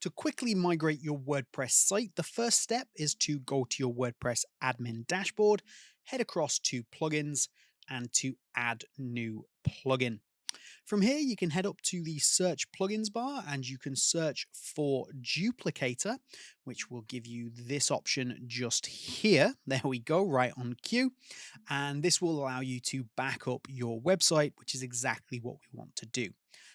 To quickly migrate your WordPress site, the first step is to go to your WordPress admin dashboard, head across to plugins, and to add new plugin. From here, you can head up to the search plugins bar and you can search for Duplicator, which will give you this option just here. There we go, right on cue. And this will allow you to back up your website, which is exactly what we want to do.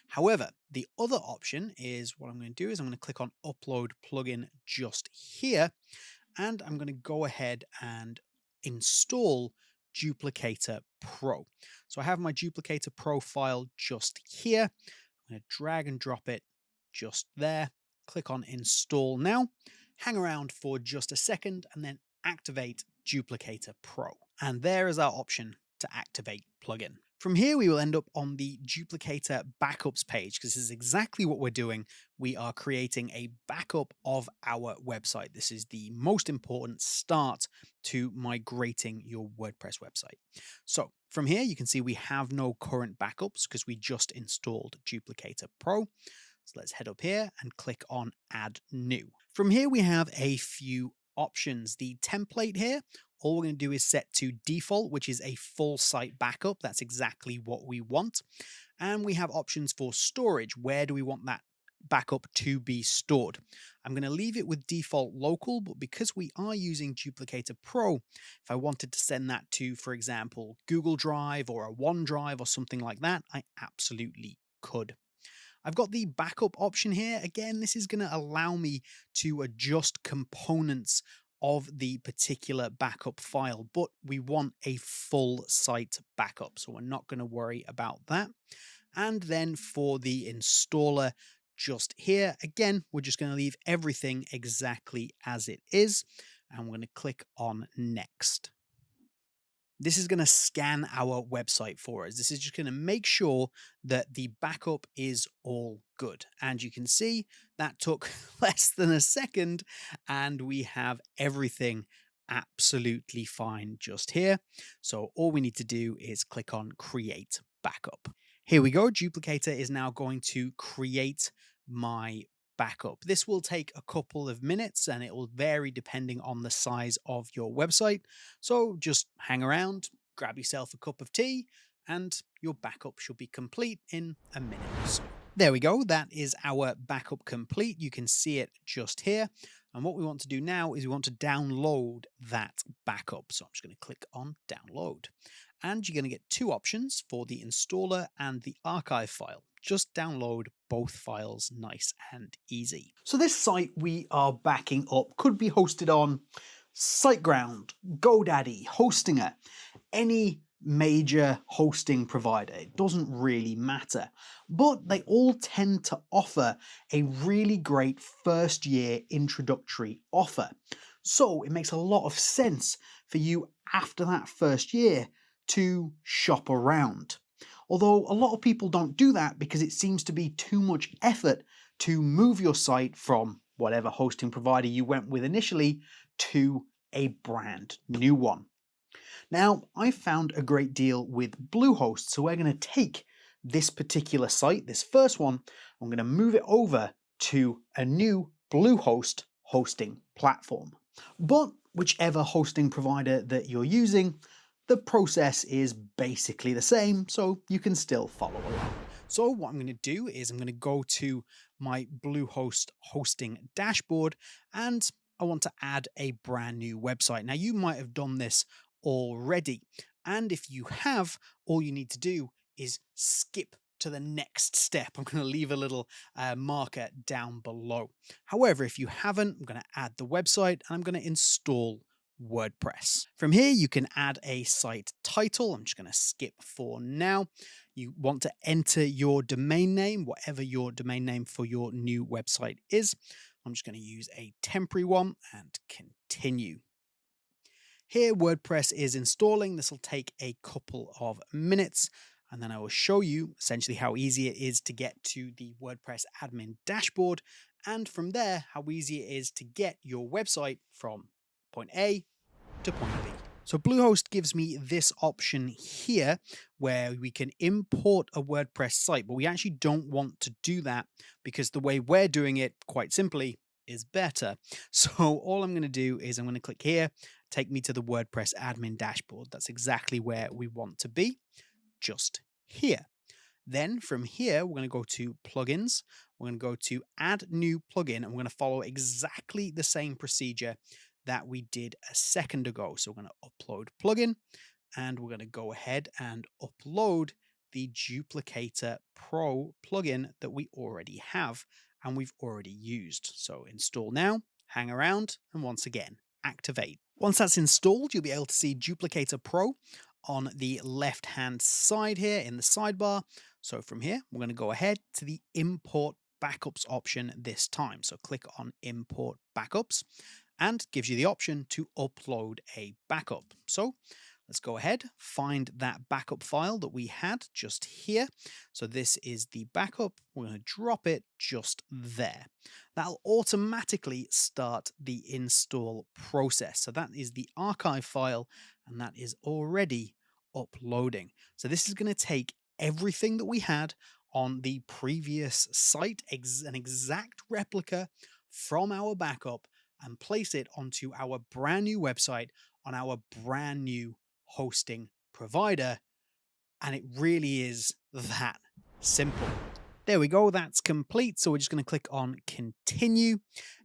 However, the other option is what I'm going to do is I'm going to click on upload plugin just here, and I'm going to go ahead and install Duplicator Pro. So I have my Duplicator Pro file just here. I'm going to drag and drop it just there. Click on install now, hang around for just a second, and then activate Duplicator Pro. And there is our option to activate plugin. From here, we will end up on the Duplicator backups page because this is exactly what we're doing. We are creating a backup of our website. This is the most important start to migrating your WordPress website. So from here, you can see we have no current backups because we just installed Duplicator Pro. So let's head up here and click on add new. From here, we have a few options. The template here, all we're going to do is set to default, which is a full site backup. That's exactly what we want. And we have options for storage. Where do we want that backup to be stored? I'm going to leave it with default local, but because we are using Duplicator Pro, if I wanted to send that to, for example, Google Drive or a OneDrive or something like that, I absolutely could. I've got the backup option here. Again, this is going to allow me to adjust components of the particular backup file, but we want a full site backup, so we're not going to worry about that. And then for the installer just here, again, we're just going to leave everything exactly as it is, and we're going to click on next. This is going to scan our website for us. This is just going to make sure that the backup is all good. And you can see that took less than a second and we have everything absolutely fine just here. So all we need to do is click on create backup. Here we go. Duplicator is now going to create my backup. This will take a couple of minutes and it will vary depending on the size of your website. So just hang around, grab yourself a cup of tea, and your backup should be complete in a minute or so. There we go. That is our backup complete. You can see it just here. And what we want to do now is we want to download that backup. So I'm just going to click on download. And you're going to get two options for the installer and the archive file. Just download both files nice and easy. So this site we are backing up could be hosted on SiteGround, GoDaddy, Hostinger, any major hosting provider. It doesn't really matter, but they all tend to offer a really great first year introductory offer. So it makes a lot of sense for you after that first year to shop around. Although a lot of people don't do that because it seems to be too much effort to move your site from whatever hosting provider you went with initially to a brand new one. Now, I found a great deal with Bluehost, so we're going to take this particular site, this first one, I'm going to move it over to a new Bluehost hosting platform. But whichever hosting provider that you're using, the process is basically the same, so you can still follow along. So what I'm going to do is I'm going to go to my Bluehost hosting dashboard and I want to add a brand new website. Now you might have done this already, and if you have, all you need to do is skip to the next step. I'm going to leave a little marker down below. However, if you haven't, I'm going to add the website and I'm going to install WordPress. From here, you can add a site title. I'm just going to skip for now. You want to enter your domain name, whatever your domain name for your new website is. I'm just going to use a temporary one and continue. Here, WordPress is installing. This will take a couple of minutes, and then I will show you essentially how easy it is to get to the WordPress admin dashboard, and from there, how easy it is to get your website from point A to point B. So Bluehost gives me this option here where we can import a WordPress site, but we actually don't want to do that because the way we're doing it, quite simply, is better. So all I'm going to do is I'm going to click here, take me to the WordPress admin dashboard. That's exactly where we want to be, just here. Then from here, we're going to go to plugins. We're going to go to add new plugin, and we're going to follow exactly the same procedure that we did a second ago. So we're going to upload plugin, and we're going to go ahead and upload the Duplicator Pro plugin that we already have and we've already used. So install now, hang around, and once again, activate. Once that's installed, you'll be able to see Duplicator Pro on the left-hand side here in the sidebar. So from here, we're going to go ahead to the import backups option this time. So click on import backups and gives you the option to upload a backup. So let's go ahead, find that backup file that we had just here. So this is the backup. We're going to drop it just there. That'll automatically start the install process. So that is the archive file, and that is already uploading. So this is going to take everything that we had on the previous site, an exact replica from our backup, and place it onto our brand new website on our brand new hosting provider. And it really is that simple. There we go, that's complete. So we're just going to click on continue.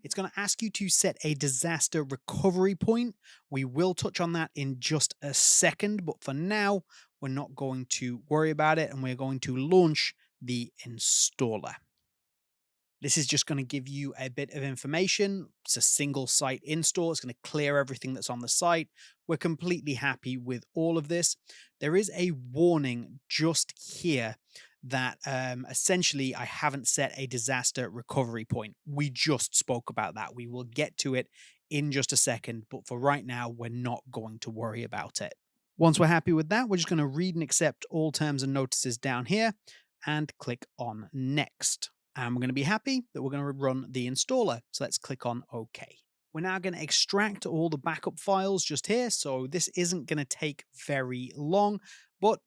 It's going to ask you to set a disaster recovery point. We will touch on that in just a second, but for now, we're not going to worry about it, and we're going to launch the installer. This is just going to give you a bit of information. It's a single site install. It's going to clear everything that's on the site. We're completely happy with all of this. There is a warning just here that essentially I haven't set a disaster recovery point. We just spoke about that. We will get to it in just a second, but for right now, we're not going to worry about it. Once we're happy with that, we're just going to read and accept all terms and notices down here and click on next. And we're going to be happy that we're going to run the installer. So let's click on OK. We're now going to extract all the backup files just here. So this isn't going to take very long, but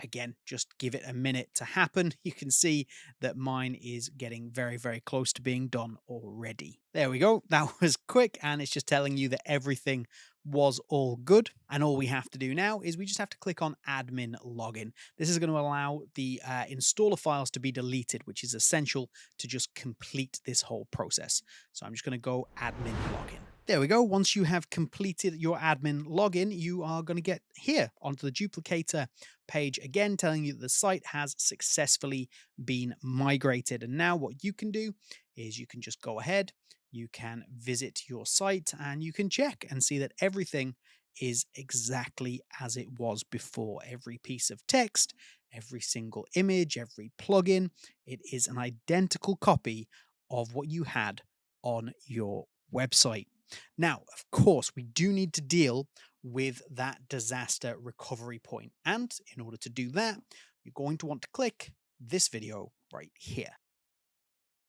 again, just give it a minute to happen. You can see that mine is getting very, very close to being done already. There we go. That was quick, and it's just telling you that everything was all good. And all we have to do now is we just have to click on admin login. This is going to allow the installer files to be deleted, which is essential to just complete this whole process. So I'm just going to go admin login. There we go. Once you have completed your admin login, you are going to get here onto the Duplicator page again, telling you that the site has successfully been migrated. And now what you can do is you can just go ahead, you can visit your site, and you can check and see that everything is exactly as it was before. Every piece of text, every single image, every plugin, it is an identical copy of what you had on your website. Now, of course, we do need to deal with that disaster recovery point. And in order to do that, you're going to want to click this video right here.